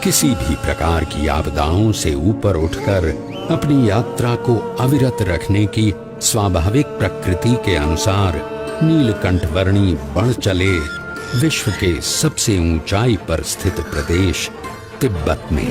किसी भी प्रकार की आपदाओं से ऊपर उठकर अपनी यात्रा को अविरत रखने की स्वाभाविक प्रकृति के अनुसार नीलकंठवर्णी बढ़ चले विश्व के सबसे ऊंचाई पर स्थित प्रदेश तिब्बत में।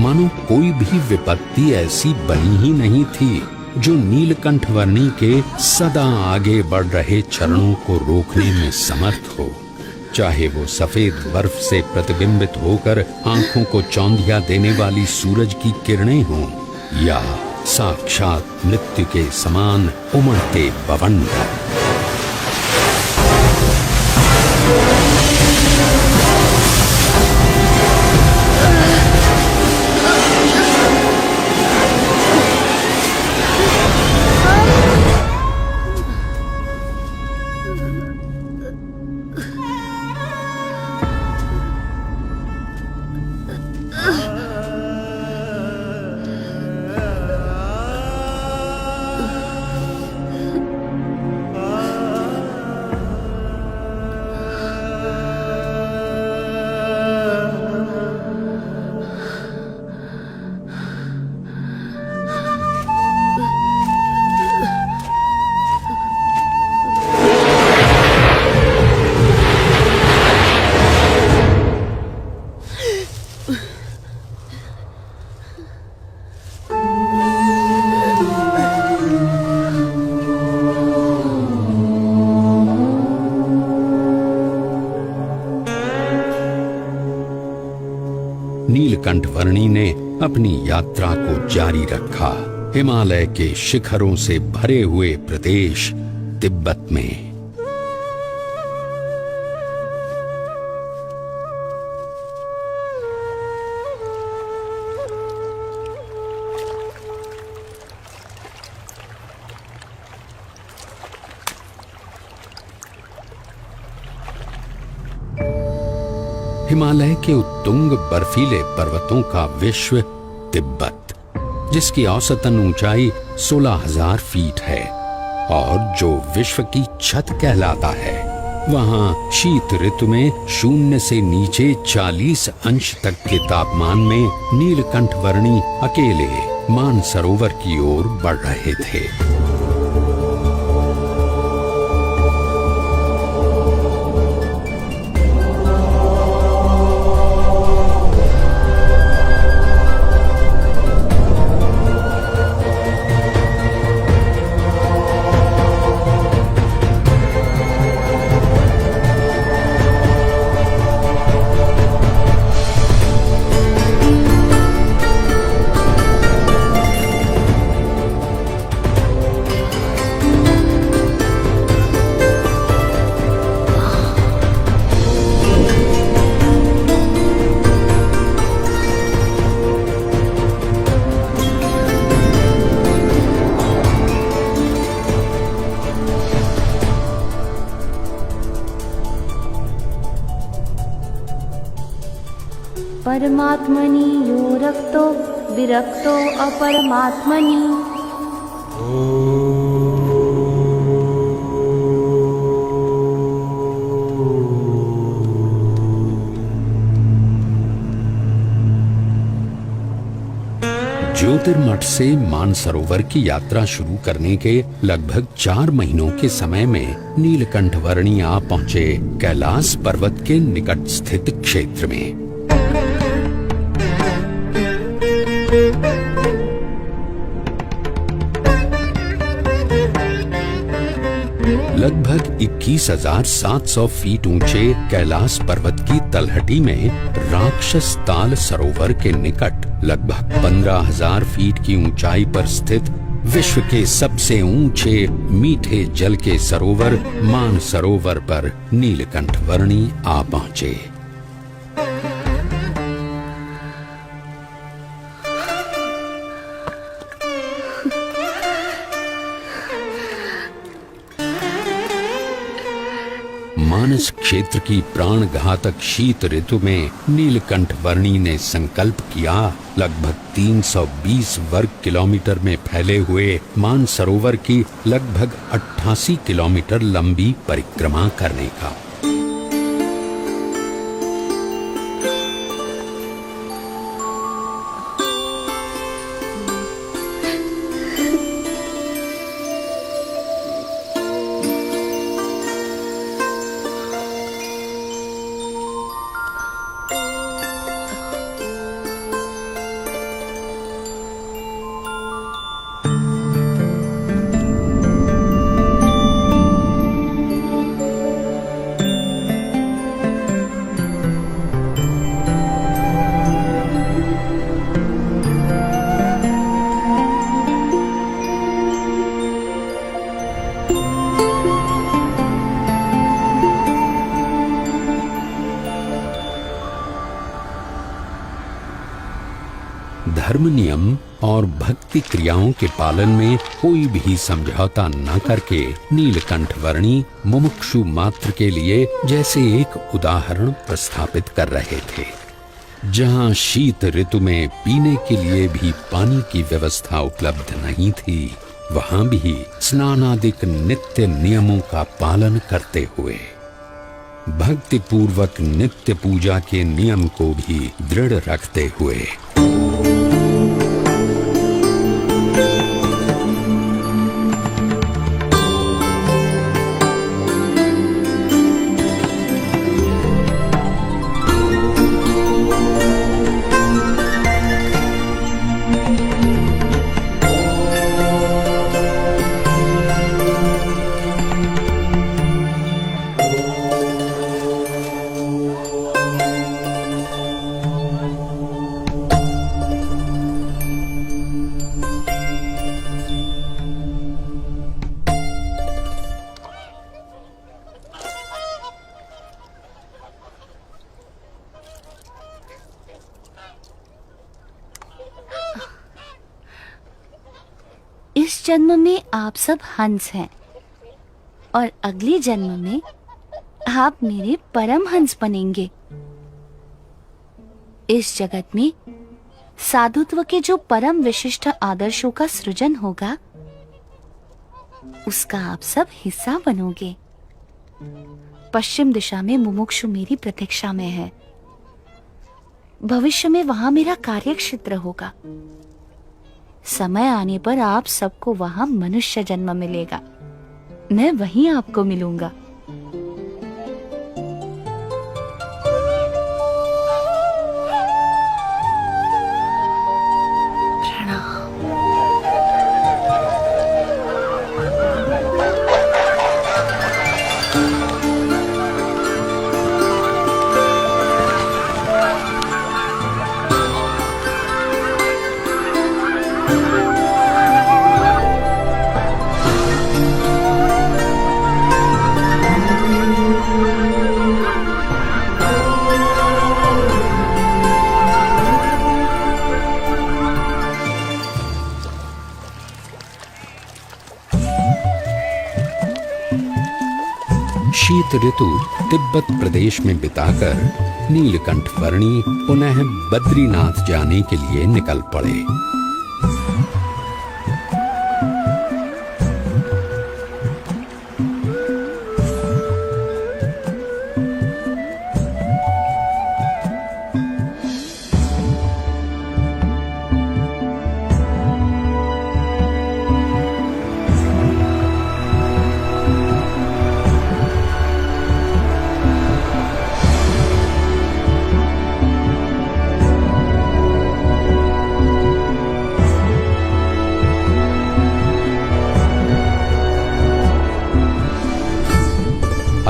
मानो कोई भी विपत्ति ऐसी बनी ही नहीं थी जो नीलकंठवर्णी के सदा आगे बढ़ रहे चरणों को रोकने में समर्थ हो। चाहे वो सफेद बर्फ से प्रतिबिंबित होकर आंखों को चौंधिया देने वाली सूरज की किरणें हों या साक्षात मृत्यु के समान उमड़ते बवंडर। नीलकंठवर्णी ने अपनी यात्रा को जारी रखा हिमालय के शिखरों से भरे हुए प्रदेश तिब्बत में। हिमालय के उत्तुंग बर्फीले पर्वतों का विश्व तिब्बत, जिसकी औसतन ऊंचाई 16,000 फीट है और जो विश्व की छत कहलाता है, वहां शीत ऋतु में 0 से नीचे 40 अंश तक के तापमान में नीलकंठवर्णी अकेले मानसरोवर की ओर बढ़ रहे थे। परमात्मनि यो रक्तो विरक्तो अपरमात्मनि। ज्योतिर्मठ से मानसरोवर की यात्रा शुरू करने के लगभग 4 महीनों के समय में नीलकंठ वर्णी आ पहुंचे कैलाश पर्वत के निकट स्थित क्षेत्र में। लगभग 21,700 फीट ऊंचे कैलाश पर्वत की तलहटी में राक्षस ताल सरोवर के निकट लगभग 15,000 फीट की ऊंचाई पर स्थित विश्व के सबसे ऊंचे मीठे जल के सरोवर मानसरोवर पर नीलकंठ वर्णी आ पहुंचे। मानस क्षेत्र की प्राण घातक शीत ऋतु में नीलकंठ वर्णी ने संकल्प किया लगभग 320 वर्ग किलोमीटर में फैले हुए मानसरोवर की लगभग 88 किलोमीटर लंबी परिक्रमा करने का। धर्म नियम और भक्ति क्रियाओं के पालन में कोई भी समझौता न करके नीलकंठ वर्णी मुमुक्षु मात्र के लिए जैसे एक उदाहरण प्रस्थापित कर रहे थे। जहां शीत ऋतु में पीने के लिए भी पानी की व्यवस्था उपलब्ध नहीं थी, वहां भी स्नानादिक नित्य नियमों का पालन करते हुए भक्ति पूर्वक नित्य पूजा के नियम को भी दृढ़ रखते हुए इस जन्म में आप सब हंस हैं और अगले जन्म में आप मेरे परम हंस बनेंगे। इस जगत में साधुत्व के जो परम विशिष्ट आदर्शों का सृजन होगा, उसका आप सब हिस्सा बनोगे। पश्चिम दिशा में मुमुक्षु मेरी प्रतीक्षा में है। भविष्य में वहां मेरा कार्य क्षेत्र होगा। समय आने पर आप सबको वहां मनुष्य जन्म मिलेगा। मैं वहीं आपको मिलूंगा। शीत ऋतु तिब्बत प्रदेश में बिताकर नीलकंठ वर्णी पुनः बद्रीनाथ जाने के लिए निकल पड़े।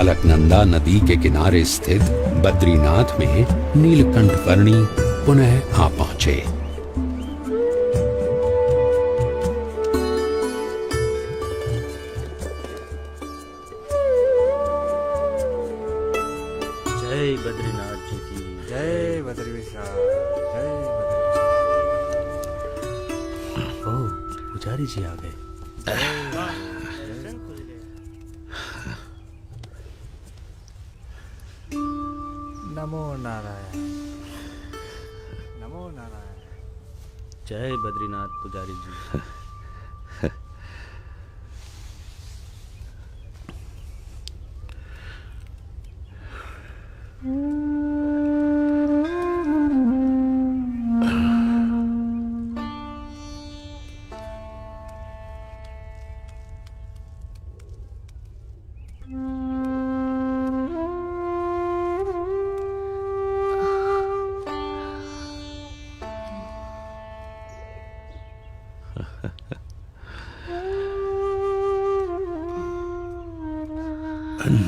अलकनंदा नदी के किनारे स्थित बद्रीनाथ में नीलकंठ वर्णी पुनः आ पहुंचे। जय बद्रीनाथ जी की जय बद्री विशाल, जय बद्री। ओ पुजारी जी आ गए। नमो नारायण, नमो नारायण। जय बद्रीनाथ पुजारी जी।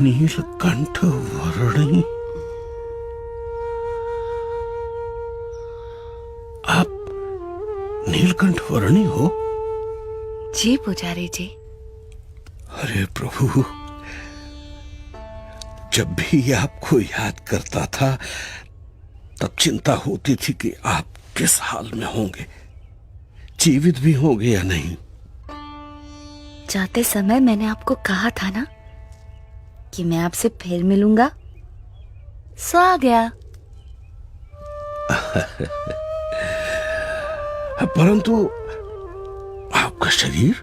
नीलकंठ वर्णी, आप नीलकंठ वर्णी हो? जी पुजारी जी। अरे प्रभु, जब भी आपको याद करता था तब चिंता होती थी कि आप किस हाल में होंगे, जीवित भी होंगे या नहीं। जाते समय मैंने आपको कहा था ना कि मैं आपसे फिर मिलूंगा, सो आ गया। परंतु आपका शरीर?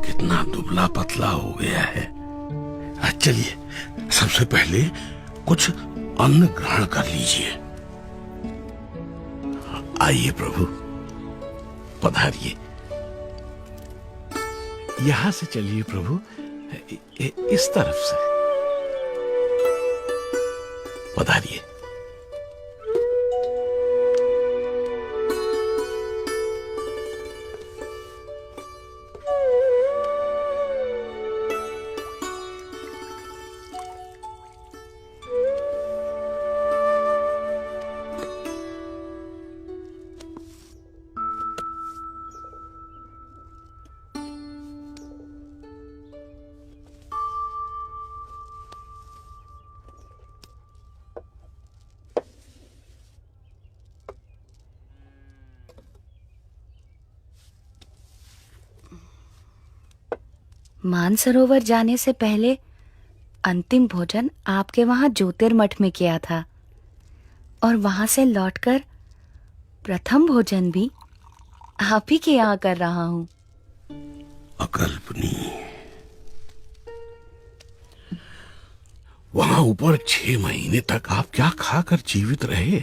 कितना दुबला पतला हो गया है। चलिए, सबसे पहले कुछ अन्न ग्रहण कर लीजिए। आइए प्रभु, पधारिए। यहां से चलिए प्रभु, इस तरफ से पधारिए। मानसरोवर जाने से पहले अंतिम भोजन आपके वहां ज्योतिर्मठ में किया था, और वहां से लौटकर प्रथम भोजन भी आप ही के यहाँ कर रहा हूं। अकल्पनीय। वहां ऊपर 6 महीने तक आप क्या खाकर जीवित रहे?